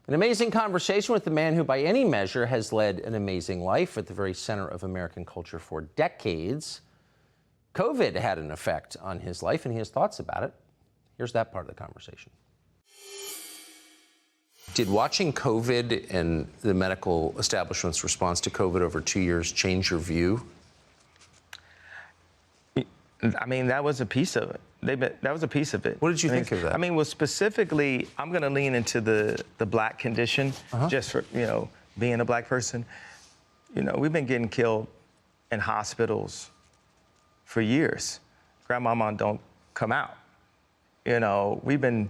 An amazing conversation with the man who, by any measure, has led an amazing life at the very center of American culture for decades. COVID had an effect on his life, and he has thoughts about it. Here's that part of the conversation. Did watching COVID and the medical establishment's response to COVID over 2 years change your view? I mean, that was a piece of it. That was a piece of it. What did you think of that? I mean, well, specifically, I'm going to lean into the black condition, just for, being a black person. We've been getting killed in hospitals for years. Grandmama don't come out. We've been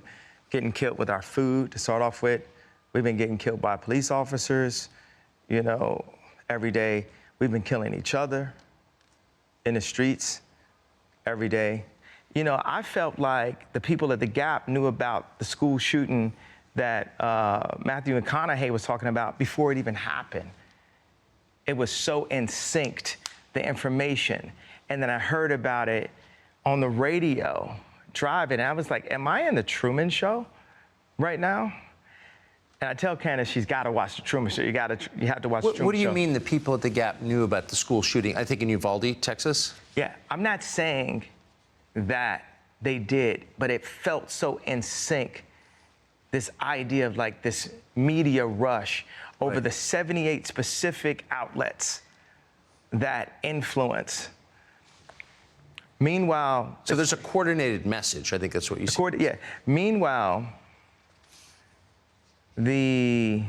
getting killed with our food to start off with. We've been getting killed by police officers, every day. We've been killing each other in the streets every day. I felt like the people at the Gap knew about the school shooting that Matthew McConaughey was talking about before it even happened. It was so in sync, the information. And then I heard about it on the radio, driving, and I was like, am I in the Truman Show right now? And I tell Candace she's got to watch the Truman Show. You have to watch the Truman Show. What do you mean the people at the Gap knew about the school shooting? I think in Uvalde, Texas? Yeah, I'm not saying that they did, but it felt so in sync. This idea of like this media rush over the 78 specific outlets that influence. Meanwhile, so there's a coordinated message. I think that's what you said. Yeah. Meanwhile, there's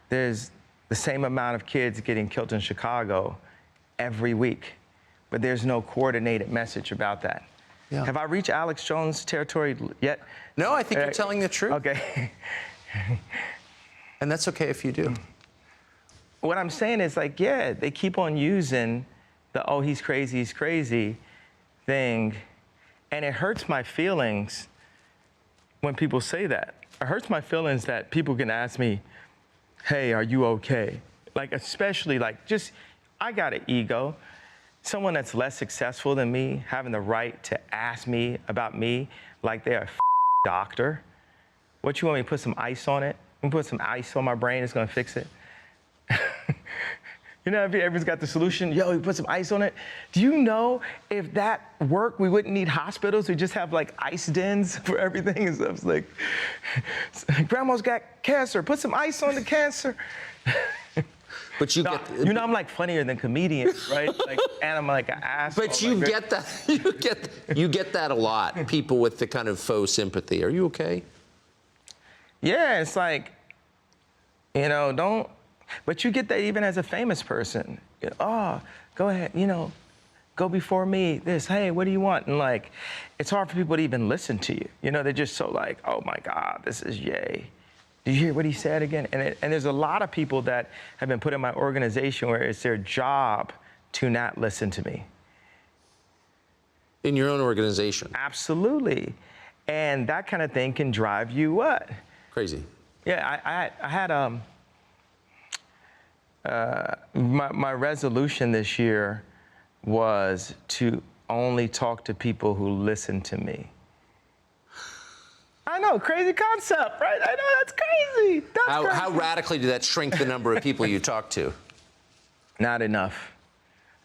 the same amount of kids getting killed in Chicago every week, but there's no coordinated message about that. Yeah. Have I reached Alex Jones territory yet? No, I think you're telling the truth. Okay. And that's okay if you do. What I'm saying is they keep on using the, oh, he's crazy thing, and it hurts my feelings when people say that. It hurts my feelings that people can ask me, hey, are you okay? Especially I got an ego. Someone that's less successful than me having the right to ask me about me like they're a doctor. What, you want me to put some ice on it? I'm gonna put some ice on my brain, it's gonna fix it. Everyone's got the solution. Yo, you put some ice on it. Do you know if that worked, we wouldn't need hospitals? We just have ice dens for everything and stuff. It's like, grandma's got cancer. Put some ice on the cancer. But I'm funnier than comedians, right? And I'm like an asshole. But you get that. You get that a lot. People with the kind of faux sympathy. Are you okay? Yeah, it's don't. But you get that even as a famous person. Oh, go ahead, go before me, hey, what do you want? And it's hard for people to even listen to you. They're just so oh my God, this is Ye. Did you hear what he said again? And there's a lot of people that have been put in my organization where it's their job to not listen to me. In your own organization? Absolutely. And that kind of thing can drive you what? Crazy. Yeah, I had my resolution this year was to only talk to people who listen to me. I know, crazy concept, right? I know, that's crazy. How radically did that shrink the number of people you talk to? Not enough.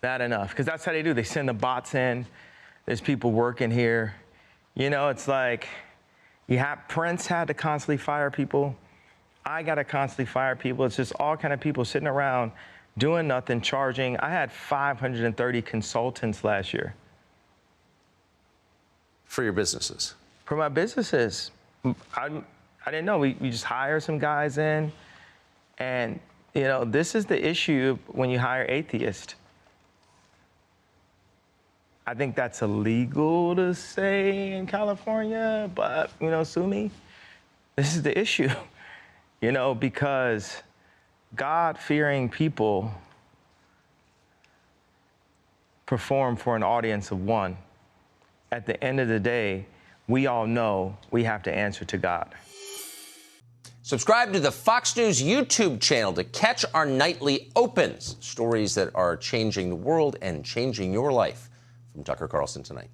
Because that's how they do. They send the bots in. There's people working here. It's Prince had to constantly fire people. I got to constantly fire people. It's just all kind of people sitting around doing nothing, charging. I had 530 consultants last year. For your businesses? For my businesses. I didn't know. We just hire some guys in. And, this is the issue when you hire atheists. I think that's illegal to say in California, but, sue me. This is the issue. Because God-fearing people perform for an audience of one. At the end of the day, we all know we have to answer to God. Subscribe to the Fox News YouTube channel to catch our nightly opens, stories that are changing the world and changing your life. From Tucker Carlson Tonight.